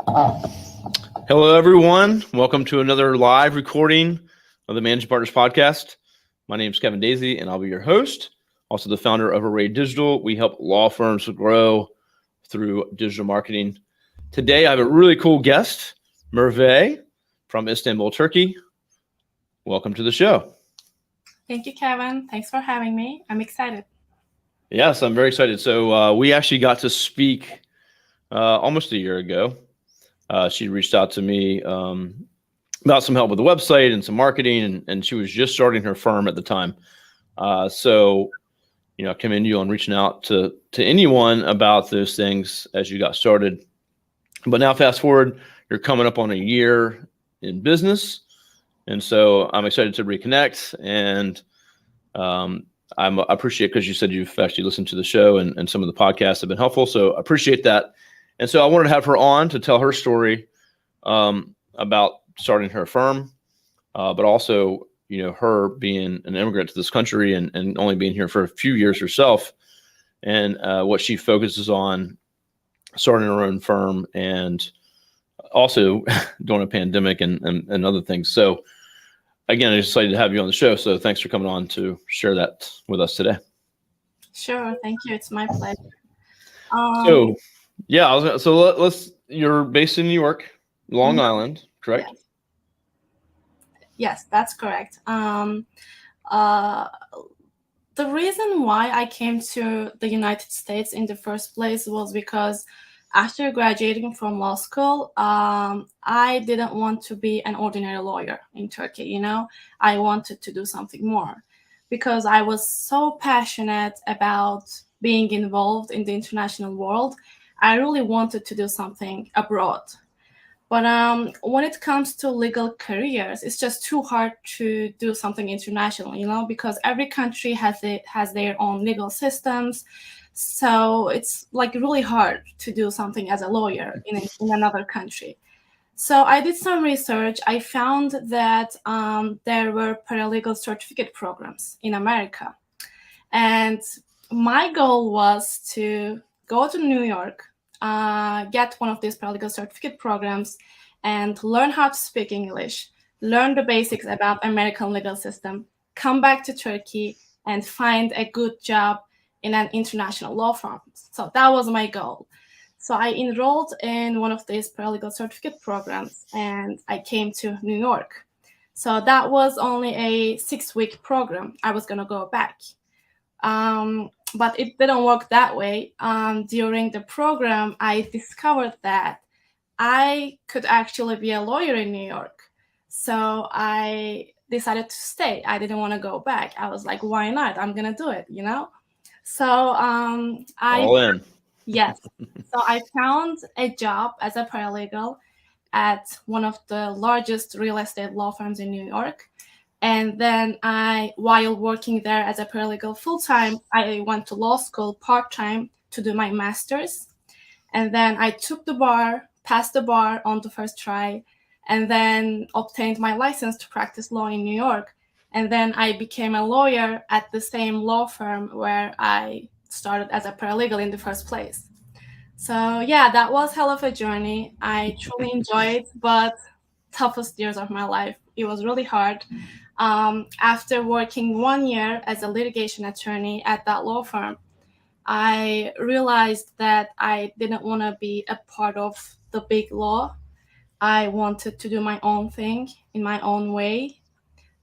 Hello, everyone. Welcome to another live recording of the Managing Partners Podcast. My name is Kevin Daisey, and I'll be your host, also the founder of Array Digital. We help law firms grow through digital marketing. Today, I have a really cool guest, Merve from Istanbul, Turkey. Welcome to the show. Thank you, Kevin. Thanks for having me. I'm excited. Yes, I'm very excited. So we actually got to speak almost a year ago. She reached out to me about some help with the website and some marketing, and she was just starting her firm at the time. So, I commend you on reaching out to anyone about those things as you got started. But now, fast forward, you're coming up on a year in business, and so I'm excited to reconnect. And I appreciate, because you said you've actually listened to the show and some of the podcasts have been helpful. So I appreciate that. And so I wanted to have her on to tell her story about starting her firm, but also, her being an immigrant to this country and only being here for a few years herself, and what she focuses on starting her own firm and also during a pandemic and other things. So again, I'm excited to have you on the show. So thanks for coming on to share that with us today. Sure. Thank you. It's my pleasure. You're based in New York, Long Island, correct? Yes, that's correct. The reason why I came to the United States in the first place was because after graduating from law school, I didn't want to be an ordinary lawyer in Turkey. I wanted to do something more because I was so passionate about being involved in the international world. I really wanted to do something abroad. But when it comes to legal careers, it's just too hard to do something international, because every country has their own legal systems. So it's like really hard to do something as a lawyer in another country. So I did some research. I found that there were paralegal certificate programs in America. And my goal was to go to New York, get one of these paralegal certificate programs, and learn how to speak English, learn the basics about American legal system, come back to Turkey, and find a good job in an international law firm. So that was my goal. So I enrolled in one of these paralegal certificate programs, and I came to New York. So that was only a 6-week program. I was going to go back. But it didn't work that way. During the program, I discovered that I could actually be a lawyer in New York. So I decided to stay. I didn't want to go back. I was like, why not? I'm going to do it, So All in. Yes. So I found a job as a paralegal at one of the largest real estate law firms in New York. And then while working there as a paralegal full-time, I went to law school part-time to do my master's. And then I took the bar, passed the bar on the first try, and then obtained my license to practice law in New York. And then I became a lawyer at the same law firm where I started as a paralegal in the first place. So yeah, that was hell of a journey. I truly enjoyed it, but toughest years of my life. It was really hard. After working 1 year as a litigation attorney at that law firm, I realized that I didn't want to be a part of the big law. I wanted to do my own thing in my own way.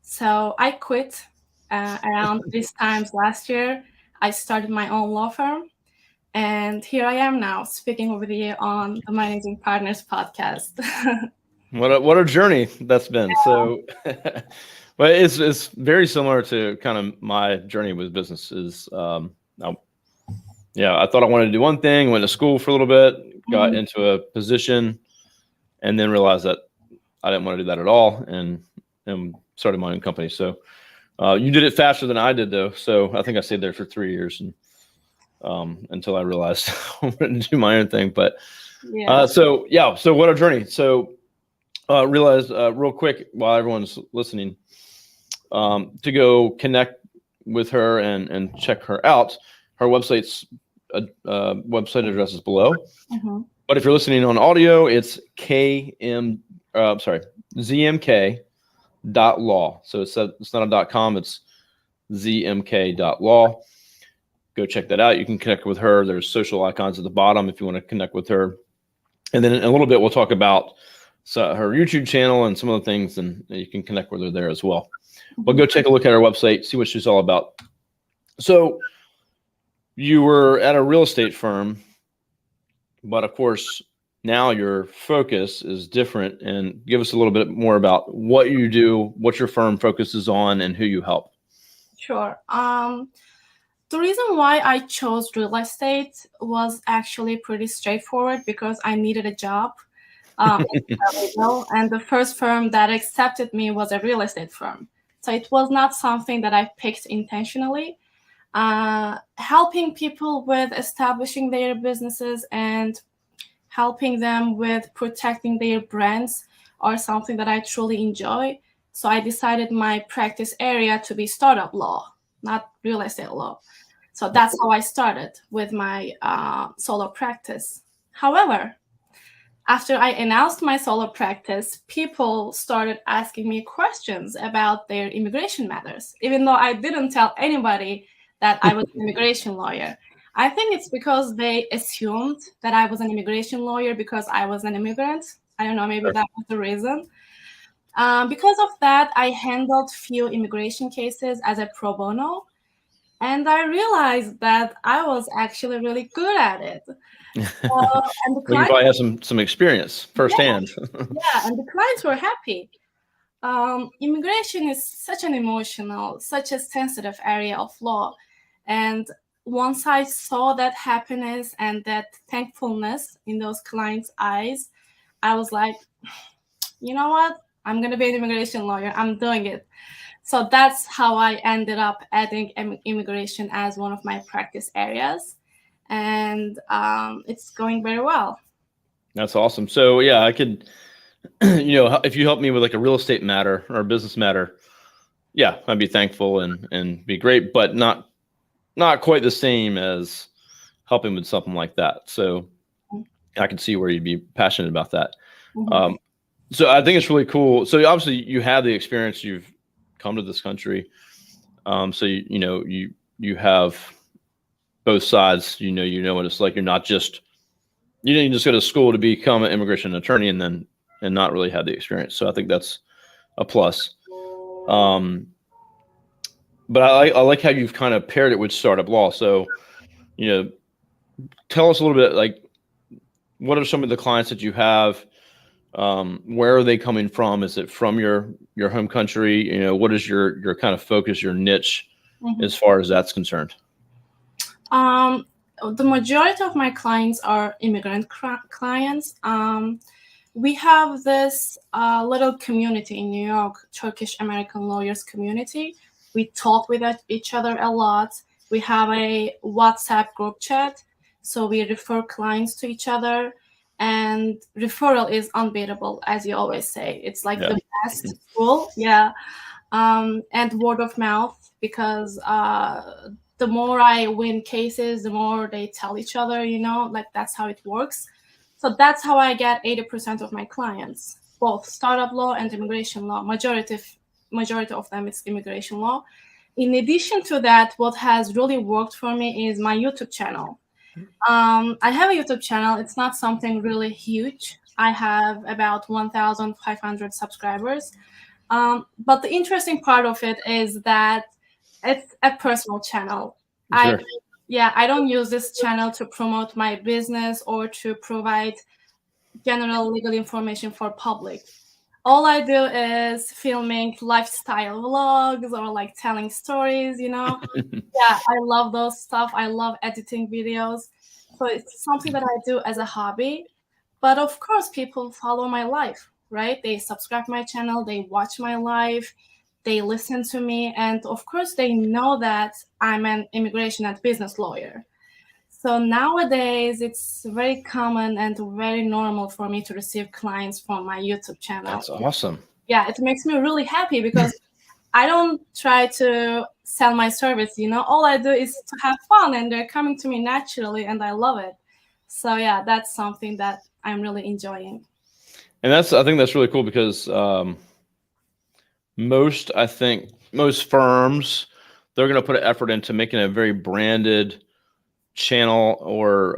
So I quit around this time last year. I started my own law firm. And here I am now speaking with you on the Managing Partners podcast. What a journey that's been. Yeah. So, but it's very similar to kind of my journey with businesses. I thought I wanted to do one thing, went to school for a little bit, got into a position, and then realized that I didn't want to do that at all, and started my own company. So you did it faster than I did, though. So I think I stayed there for 3 years and until I realized I wanted to do my own thing. But so what a journey. So realized real quick while everyone's listening to go connect with her and check her out. Her website address is below. But if you're listening on audio, it's ZMK.law. So it's not a .com, it's ZMK.law. Go check that out. You can connect with her. There's social icons at the bottom if you want to connect with her. And then in a little bit, we'll talk about her YouTube channel and some of the things, and you can connect with her there as well. But go take a look at her website, see what she's all about. So you were at a real estate firm, but of course, now your focus is different. And give us a little bit more about what you do, what your firm focuses on, and who you help. Sure. The reason why I chose real estate was actually pretty straightforward because I needed a job. And the first firm that accepted me was a real estate firm. So it was not something that I picked intentionally. Helping people with establishing their businesses and helping them with protecting their brands are something that I truly enjoy. So I decided my practice area to be startup law, not real estate law. So that's how I started with my solo practice. However, after I announced my solo practice, people started asking me questions about their immigration matters, even though I didn't tell anybody that I was an immigration lawyer. I think it's because they assumed that I was an immigration lawyer because I was an immigrant. I don't know, maybe that was the reason. Because of that, I handled few immigration cases as a pro bono, and I realized that I was actually really good at it. And the well, you probably have some experience firsthand. Yeah, and the clients were happy. Immigration is such an emotional, such a sensitive area of law. And once I saw that happiness and that thankfulness in those clients' eyes, I was like, you know what? I'm going to be an immigration lawyer. I'm doing it. So that's how I ended up adding immigration as one of my practice areas. And it's going very well. That's awesome. So yeah, I could, if you help me with like a real estate matter or a business matter, yeah, I'd be thankful and be great, but not quite the same as helping with something like that. So I can see where you'd be passionate about that. Mm-hmm. So I think it's really cool. So obviously you have the experience, you've come to this country. So you have both sides, you know what it's like. You're not just, you didn't just go to school to become an immigration attorney and not really have the experience. So I think that's a plus. But I like how you've kind of paired it with startup law. So, tell us a little bit, like, what are some of the clients that you have? Where are they coming from? Is it from your home country? What is your kind of focus, your niche, as far as that's concerned? The majority of my clients are immigrant clients. We have this little community in New York, Turkish American lawyers community. We talk with each other a lot. We have a WhatsApp group chat, so we refer clients to each other. And referral is unbeatable, as you always say. It's like the best tool, and word of mouth, because the more I win cases, the more they tell each other, like that's how it works. So that's how I get 80% of my clients, both startup law and immigration law. Majority of them is immigration law. In addition to that, what has really worked for me is my YouTube channel. I have a YouTube channel. It's not something really huge. I have about 1,500 subscribers. But the interesting part of it is that it's a personal channel. Sure. I don't use this channel to promote my business or to provide general legal information for public. All I do is filming lifestyle vlogs or like telling stories, I love those stuff. I love editing videos. So it's something that I do as a hobby. But of course, people follow my life, right? They subscribe to my channel, they watch my life, they listen to me. And of course, they know that I'm an immigration and business lawyer. So nowadays, it's very common and very normal for me to receive clients from my YouTube channel. That's awesome. Yeah, it makes me really happy because I don't try to sell my service, All I do is to have fun, and they're coming to me naturally, and I love it. So yeah, that's something that I'm really enjoying. And I think that's really cool because most firms, they're going to put an effort into making a very branded channel or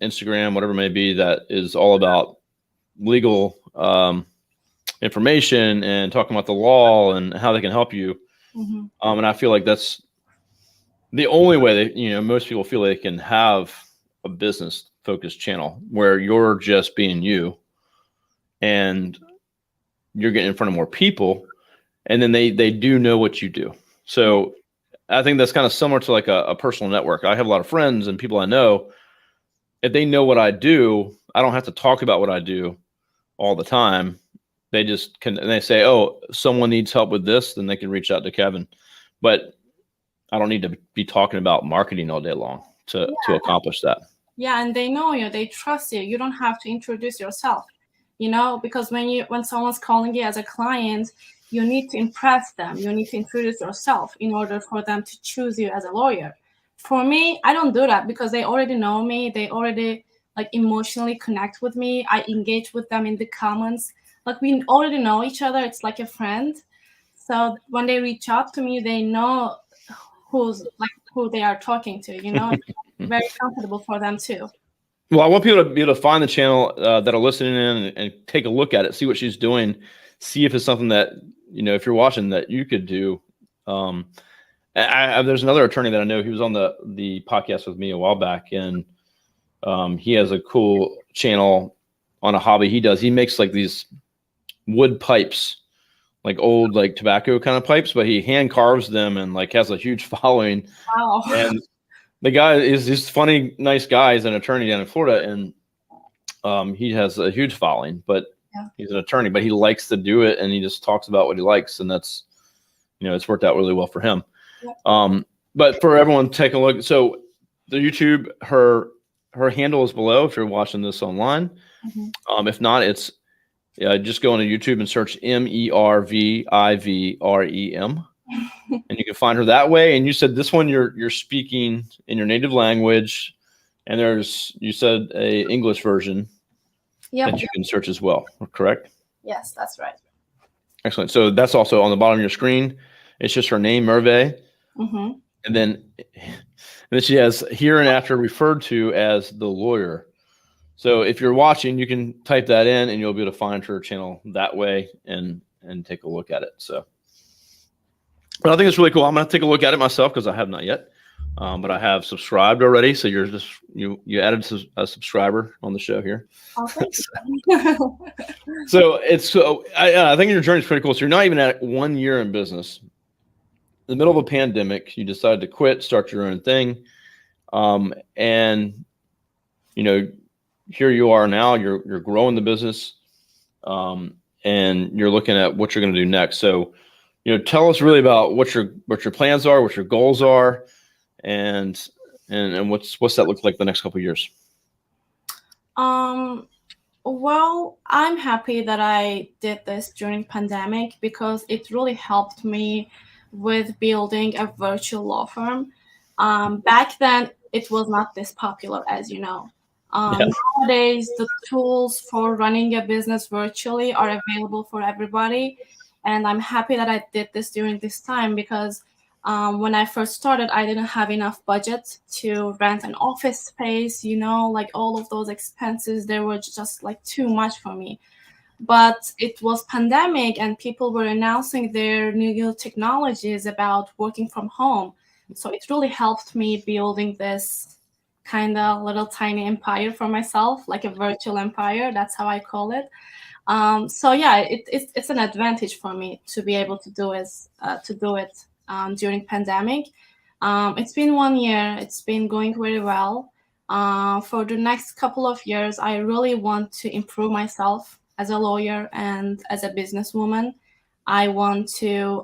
Instagram, whatever it may be, that is all about legal information and talking about the law and how they can help you. Mm-hmm. And I feel like that's the only way that, most people feel they can have a business focused channel where you're just being you and you're getting in front of more people, and then they do know what you do. So I think that's kind of similar to like a personal network. I have a lot of friends and people I know. If they know what I do, I don't have to talk about what I do all the time. They just can, and they say, oh, someone needs help with this, then they can reach out to Kevin. But I don't need to be talking about marketing all day long to accomplish that. Yeah, and they know you, they trust you. You don't have to introduce yourself, because when someone's calling you as a client, you need to impress them. You need to introduce yourself in order for them to choose you as a lawyer. For me, I don't do that because they already know me. They already like emotionally connect with me. I engage with them in the comments. Like we already know each other. It's like a friend. So when they reach out to me, they know who they are talking to, It's very comfortable for them too. Well, I want people to be able to find the channel that are listening in and take a look at it, see what she's doing, see if it's something that, if you're watching, that you could do. There's another attorney that I know. He was on the podcast with me a while back, and he has a cool channel on a hobby he does. He makes like these wood pipes, like old like tobacco kind of pipes, but he hand carves them and like has a huge following. Wow. And the guy is this funny, nice guy. He's an attorney down in Florida, and he has a huge following, but he's an attorney, but he likes to do it, and he just talks about what he likes, and that's, it's worked out really well for him. But for everyone, take a look. So the YouTube, her handle is below if you're watching this online. Mm-hmm. If not, it's just go into YouTube and search MERVIVREM, and you can find her that way. And you said this one you're speaking in your native language, and you said a English version that you can search as well. Correct? Yes, that's right. Excellent. So that's also on the bottom of your screen. It's just her name, Merve. Mm-hmm. And then she has hereinafter referred to as the lawyer. So if you're watching, you can type that in and you'll be able to find her channel that way and take a look at it. So, but I think it's really cool. I'm going to take a look at it myself because I have not yet, but I have subscribed already. So you added a subscriber on the show here. Okay. I think your journey is pretty cool. So you're not even at 1 year in business. In the middle of a pandemic, you decided to quit, start your own thing. And, here you are now, you're growing the business, and you're looking at what you're going to do next. So, tell us really about what your plans are, what your goals are, and what's that look like the next couple of years. Well, I'm happy that I did this during pandemic because it really helped me with building a virtual law firm. Back then, it was not this popular, as you know. Nowadays, the tools for running a business virtually are available for everybody. And I'm happy that I did this during this time because when I first started, I didn't have enough budget to rent an office space, like all of those expenses, they were just like too much for me. But it was pandemic and people were announcing their new technologies about working from home. So it really helped me building this kind of little tiny empire for myself, like a virtual empire. That's how I call it. So yeah, it's an advantage for me to be able to do it during pandemic. It's been 1 year. It's been going very well. For the next couple of years, I really want to improve myself as a lawyer and as a businesswoman. I want to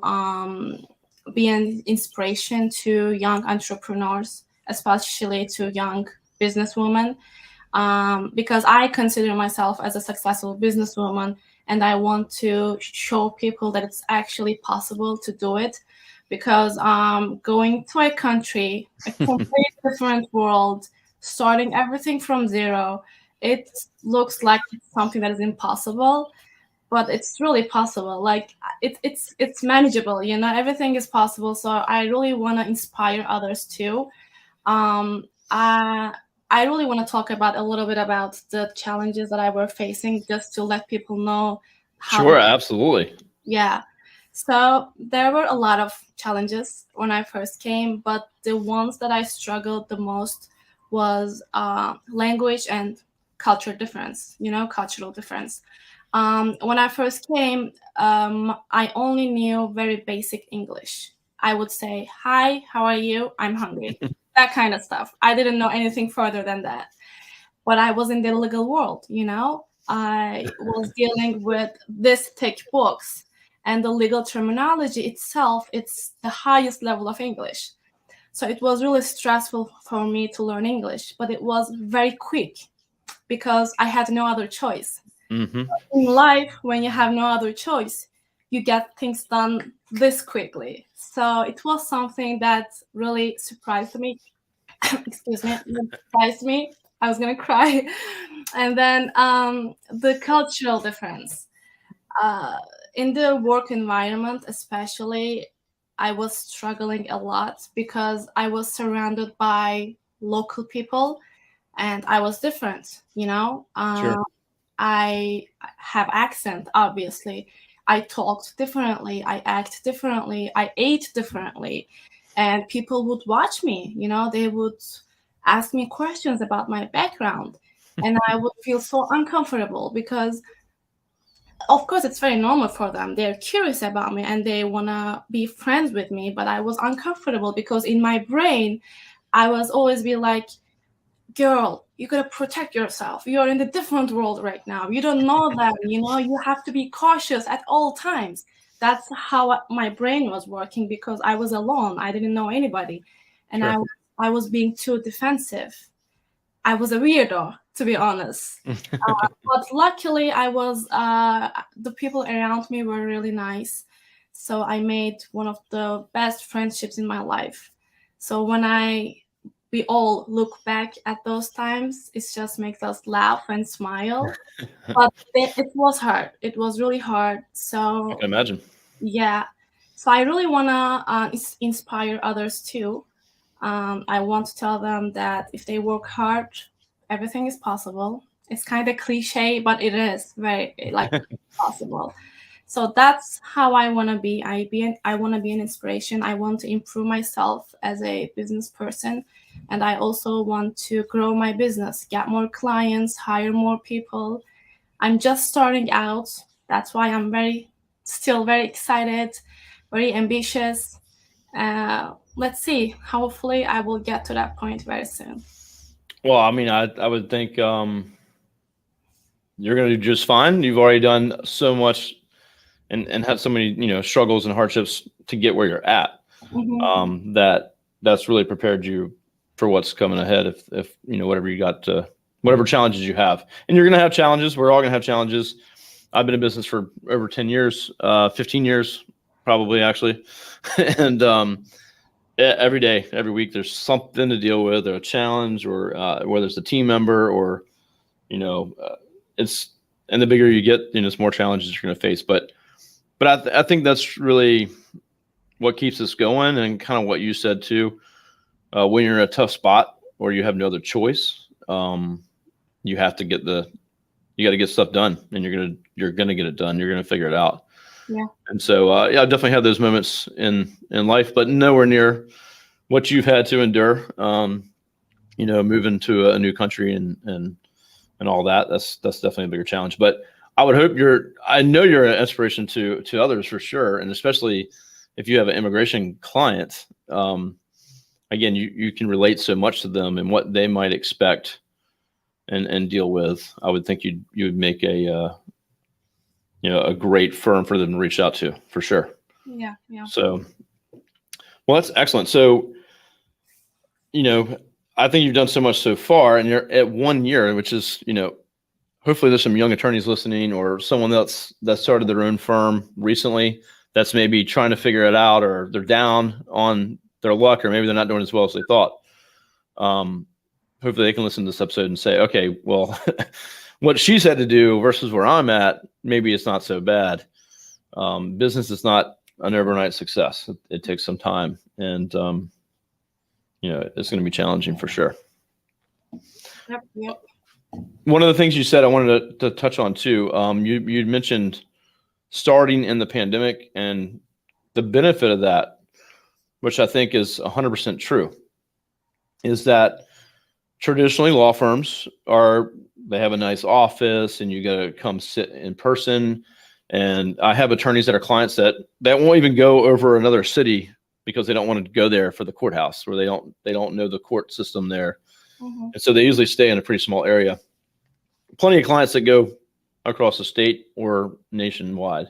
be an inspiration to young entrepreneurs, especially to young businesswomen, because I consider myself as a successful businesswoman, and I want to show people that it's actually possible to do it. Because going to a country, a completely different world, starting everything from zero, it looks like it's something that is impossible, but it's really possible. Like it's manageable, you know, everything is possible. So I really want to inspire others too. um I really want to talk about a little bit about the challenges that I were facing, just to let people know how Sure, absolutely. yeah. So there were a lot of challenges when I first came, but the ones that I struggled the most was language and culture difference, you know, cultural difference. When I first came, I only knew very basic English. I would say, "Hi, how are you? I'm hungry." That kind of stuff. I didn't know anything further than that. But I was in the legal world, you know. I was dealing with this thick books, and the legal terminology itself, it's the highest level of English. So it was really stressful for me to learn English, but it was very quick because I had no other choice. Hmm. In life, when you have no other choice, you get things done this quickly. So it was something that really surprised me. Excuse me, surprised me. I was gonna cry. And then the cultural difference. Uh, in the work environment, especially, I was struggling a lot because I was surrounded by local people and I was different, you know. Sure. I have accent, obviously. I talked differently. I act differently. I ate differently. And people would watch me, you know, they would ask me questions about my background. And I would feel so uncomfortable because, of course, it's very normal for them. They're curious about me and they want to be friends with me. But I was uncomfortable because in my brain, I was always be like, "Girl, you gotta protect yourself. You're in a different world right now. You don't know that, you know, you have to be cautious at all times." That's how my brain was working because I was alone. I didn't know anybody. And Sure. I was being too defensive. I was a weirdo, to be honest. But luckily, the people around me were really nice. So I made one of the best friendships in my life. So we all look back at those times, it just makes us laugh and smile. But it was hard. It was really hard. I So can imagine. yeah. So I really want to inspire others too. I want to tell them that if they work hard, everything is possible. It's kind of cliche, but it is very like possible. So that's how I want to be. I want to be an inspiration. I want to improve myself as a business person, and I also want to grow my business, get more clients, hire more people. I'm just starting out. That's why I'm still very excited, very ambitious. Let's see. Hopefully, I will get to that point very soon. Well, I mean, I would think you're going to do just fine. You've already done so much and had so many, struggles and hardships to get where you're at. Hmm. That's really prepared you for what's coming ahead. If whatever you got, whatever challenges you have, and you're going to have challenges. We're all going to have challenges. I've been in business for over 10 years, 15 years, probably actually. And every day, every week, there's something to deal with, or a challenge, or whether it's a team member, or it's and the bigger you get, it's more challenges you're going to face. But I think that's really what keeps us going, and kind of what you said too. When you're in a tough spot or you have no other choice, you have to you got to get stuff done, and you're gonna get it done. You're gonna figure it out. Yeah. And so, yeah, I definitely had those moments in life, but nowhere near what you've had to endure. Moving to a new country and all that. That's definitely a bigger challenge. But I would hope I know you're an inspiration to others for sure, and especially if you have an immigration client. Again, you can relate so much to them and what they might expect and deal with. I would think you would make a great firm for them to reach out to, for sure. Yeah. Yeah. So, well, that's excellent. So, I think you've done so much so far, and you're at 1 year, which is, hopefully there's some young attorneys listening, or someone else that started their own firm recently that's maybe trying to figure it out, or they're down on their luck, or maybe they're not doing as well as they thought. hopefully they can listen to this episode and say, okay, well, what she's had to do versus where I'm at, maybe it's not so bad. Business is not an overnight success. It takes some time, and it's going to be challenging for sure. Yep. One of the things you said I wanted to touch on too, you mentioned starting in the pandemic and the benefit of that, which I think is 100% true, is that traditionally law firms they have a nice office and you got to come sit in person. And I have attorneys that are clients that won't even go over another city because they don't want to go there for the courthouse, or they don't know the court system there. Mm-hmm. And so they usually stay in a pretty small area. Plenty of clients that go across the state or nationwide,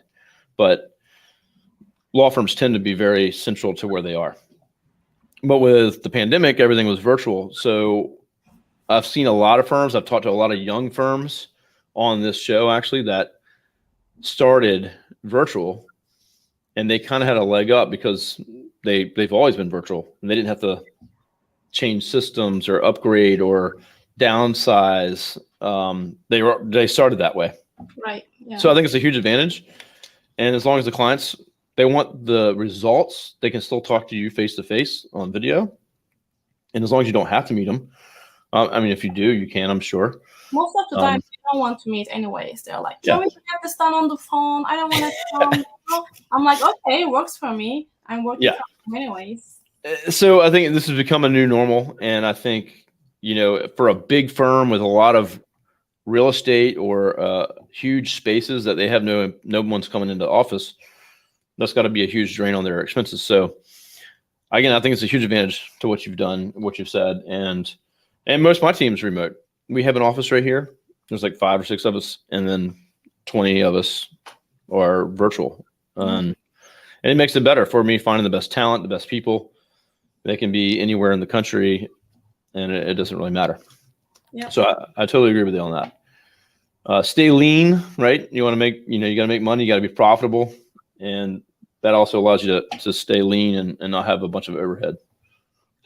but law firms tend to be very central to where they are. But with the pandemic, everything was virtual. So I've seen a lot of firms, I've talked to a lot of young firms on this show actually that started virtual, and they kind of had a leg up because they've always been virtual and they didn't have to change systems or upgrade or downsize. They started that way. Right. Yeah. So I think it's a huge advantage. And as long as the clients, they want the results, they can still talk to you face to face on video. And as long as you don't have to meet them, if you do, you can, I'm sure. Most of the time, they don't want to meet anyways. They're like, can we get this done on the phone? I don't want to come. I'm like, okay, it works for me. I'm working from home anyways. So I think this has become a new normal. And I think, for a big firm with a lot of real estate or huge spaces that they have no one's coming into the office, that's got to be a huge drain on their expenses. So again, I think it's a huge advantage to what you've done, what you've said. And most of my team's remote. We have an office right here. There's like 5 or 6 of us, and then 20 of us are virtual. And it makes it better for me finding the best talent, the best people. They can be anywhere in the country, and it doesn't really matter. Yeah. So I totally agree with you on that. Stay lean, right? You want to make, you got to make money. You got to be profitable, and that also allows you to stay lean and not have a bunch of overhead.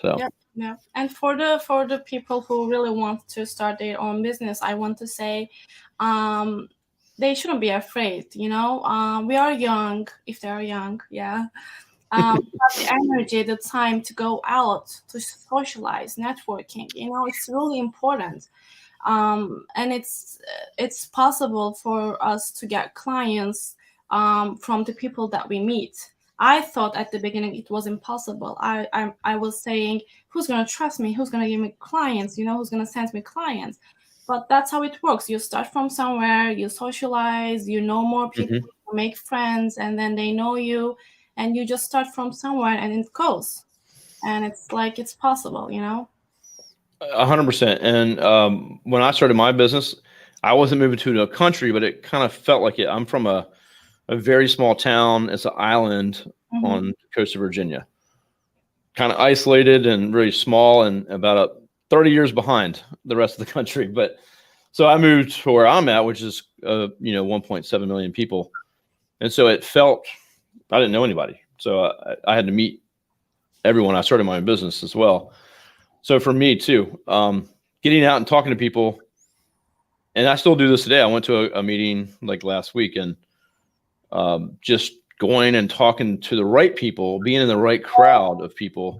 So. Yeah. And for the people who really want to start their own business, I want to say, they shouldn't be afraid. We are young, if they are young. Yeah. Have the energy, the time to go out, to socialize, networking. It's really important. And it's possible for us to get clients from the people that we meet. I thought at the beginning it was impossible. I was saying, who's going to trust me? Who's going to give me clients? Who's going to send me clients? But that's how it works. You start from somewhere, you socialize, you know more people, you make friends, and then they know you, and you just start from somewhere, and it goes. And it's like, it's possible, 100%. And when I started my business, I wasn't moving to a country, but it kind of felt like it. I'm from a very small town. It's an island on the coast of Virginia, kind of isolated and really small, and about 30 years behind the rest of the country. But so I moved to where I'm at, which is 1.7 million people, and so it felt I didn't know anybody, so I had to meet everyone. I started my own business as well, so for me too, getting out and talking to people, and I still do this today. I went to a meeting like last week, and just going and talking to the right people, being in the right crowd of people,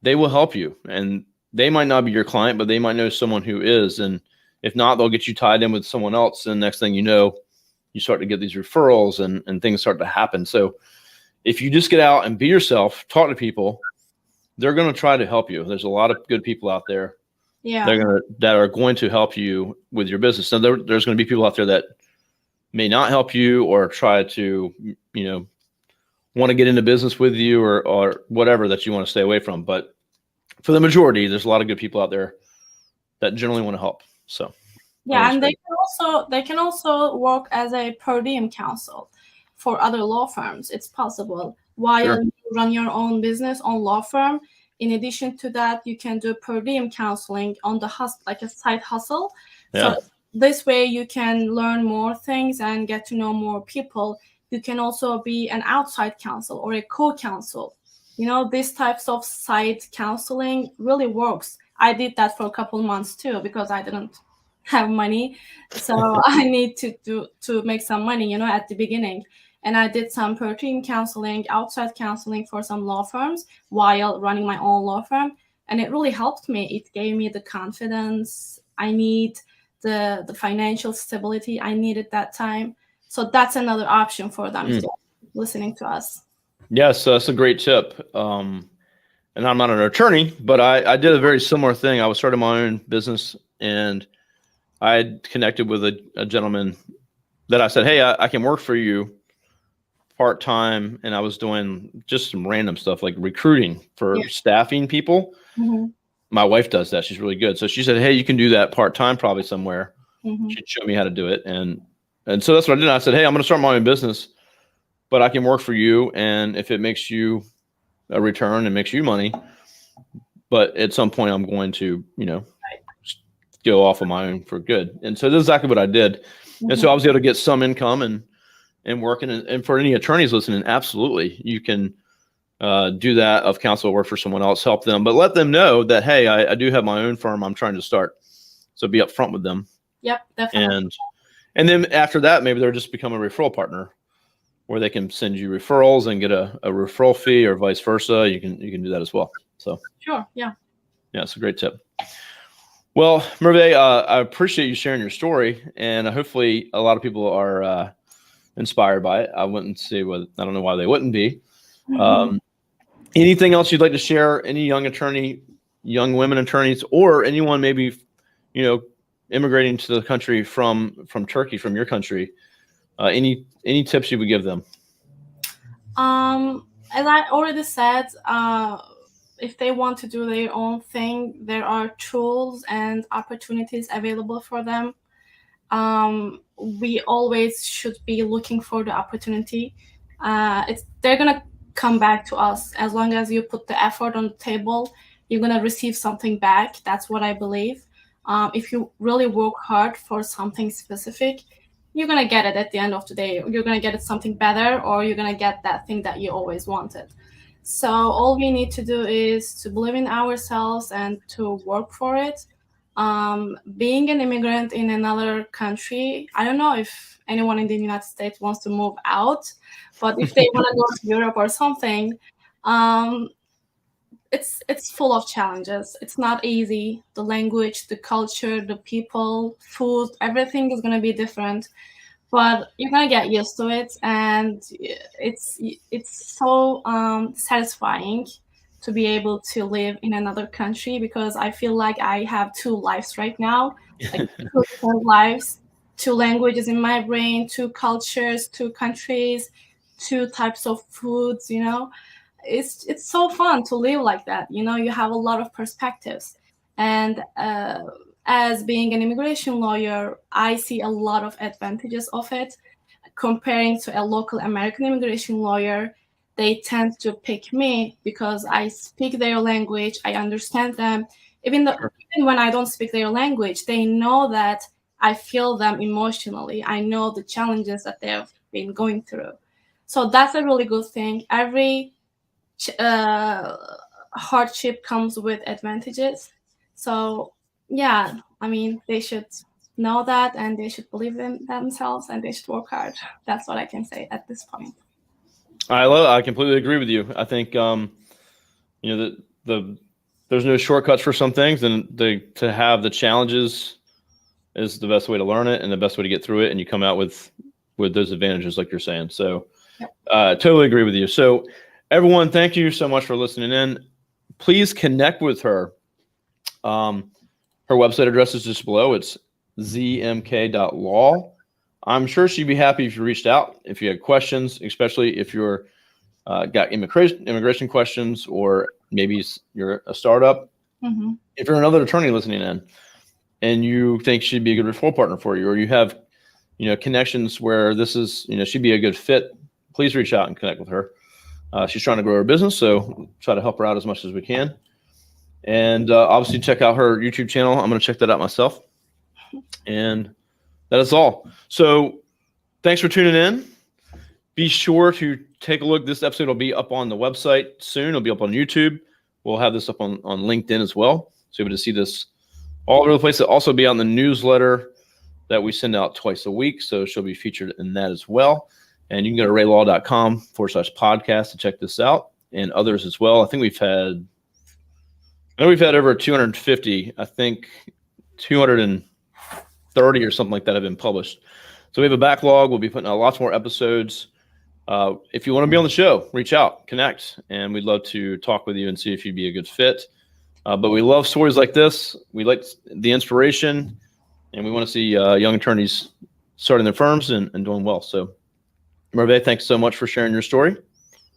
they will help you. And they might not be your client, but they might know someone who is. And if not, they'll get you tied in with someone else. And next thing you know, you start to get these referrals and things start to happen. So if you just get out and be yourself, talk to people, they're going to try to help you. There's a lot of good people out there that are going to help you with your business. Now, there's going to be people out there that may not help you or try to, want to get into business with you or whatever that you want to stay away from. But for the majority, there's a lot of good people out there that generally want to help. So and they can also work as a per diem counsel for other law firms. It's possible while you run your own business, own law firm. In addition to that, you can do per diem counseling on the like a side hustle. Yeah. So this way you can learn more things and get to know more people. You can also be an outside counsel or a co-counsel. These types of side counseling really works. I did that for a couple months too because I didn't have money, so I need to make some money, at the beginning. And I did some part-time counseling, outside counseling for some law firms while running my own law firm, and it really helped me. It gave me the confidence I need, the financial stability I needed that time. So that's another option for them if they're listening to us. Yes, that's a great tip. And I'm not an attorney, but I did a very similar thing. I was starting my own business, and I had connected with a gentleman that I said, hey, I can work for you part-time. And I was doing just some random stuff like recruiting for staffing people. Mm-hmm. My wife does that. She's really good. So she said, hey, you can do that part-time probably somewhere. Mm-hmm. She'd show me how to do it. And so that's what I did. I said, hey, I'm going to start my own business, but I can work for you. And if it makes you a return and makes you money, but at some point I'm going to, go off of my own for good. And so this is exactly what I did. Mm-hmm. And so I was able to get some income and working. And for any attorneys listening, absolutely, you can do that of counsel work for someone else, help them, but let them know that, hey, I do have my own firm I'm trying to start. So be upfront with them. Yep, definitely. And then after that, maybe they'll just become a referral partner where they can send you referrals and get a referral fee, or vice versa. You can do that as well. So sure. Yeah. Yeah, it's a great tip. Well, Merve, I appreciate you sharing your story, and hopefully a lot of people are inspired by it. I wouldn't say I don't know why they wouldn't be. Mm-hmm. Anything else you'd like to share? Any young women attorneys, or anyone maybe, immigrating to the country from Turkey, from your country? Any tips you would give them? As I already said, if they want to do their own thing, there are tools and opportunities available for them. We always should be looking for the opportunity. They're gonna come back to us. As long as you put the effort on the table, you're gonna receive something back. That's what I believe. If you really work hard for something specific, you're gonna get it at the end of the day. You're gonna get it something better, or you're gonna get that thing that you always wanted. So all we need to do is to believe in ourselves and to work for it. Being an immigrant in another country, I don't know if anyone in the United States wants to move out, but if they want to go to Europe or something, it's full of challenges. It's not easy. The language, the culture, the people, food, everything is going to be different. But you're gonna get used to it, and it's so satisfying to be able to live in another country, because I feel like I have two lives right now, like two different lives, two languages in my brain, two cultures, two countries, two types of foods. It's so fun to live like that. You have a lot of perspectives, and as being an immigration lawyer, I see a lot of advantages of it. Comparing to a local American immigration lawyer, they tend to pick me because I speak their language, I understand them. Even when I don't speak their language, they know that I feel them emotionally. I know the challenges that they've been going through. So that's a really good thing. Every hardship comes with advantages. So yeah, they should know that, and they should believe in themselves, and they should work hard. That's what I can say at this point. I completely agree with you. I think there's no shortcuts for some things, and to have the challenges is the best way to learn it and the best way to get through it, and you come out with those advantages like you're saying. So totally agree with you. So everyone, thank you so much for listening in. Please connect with her. Her website address is just below. It's zmk.law. I'm sure she'd be happy if you reached out, if you had questions, especially if you're got immigration questions, or maybe you're a startup. Mm-hmm. If you're another attorney listening in and you think she'd be a good referral partner for you, or you have connections where this is she'd be a good fit, please reach out and connect with her. She's trying to grow her business, so try to help her out as much as we can. And obviously check out her YouTube channel. I'm going to check that out myself. And that is all. So thanks for tuning in. Be sure to take a look. This episode will be up on the website soon. It'll be up on YouTube. We'll have this up on LinkedIn as well. So you'll be able to see this all over the place. It'll also be on the newsletter that we send out twice a week. So she'll be featured in that as well. And you can go to raylaw.com/podcast to check this out and others as well. I think we've had over 250, I think 230 or something like that have been published. So we have a backlog. We'll be putting out lots more episodes. If you want to be on the show, reach out, connect, and we'd love to talk with you and see if you'd be a good fit. But we love stories like this. We like the inspiration, and we want to see young attorneys starting their firms and doing well. So, Merve, thanks so much for sharing your story.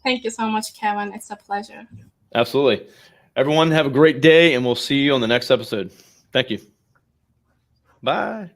Thank you so much, Kevin. It's a pleasure. Absolutely. Everyone have a great day, and we'll see you on the next episode. Thank you. Bye.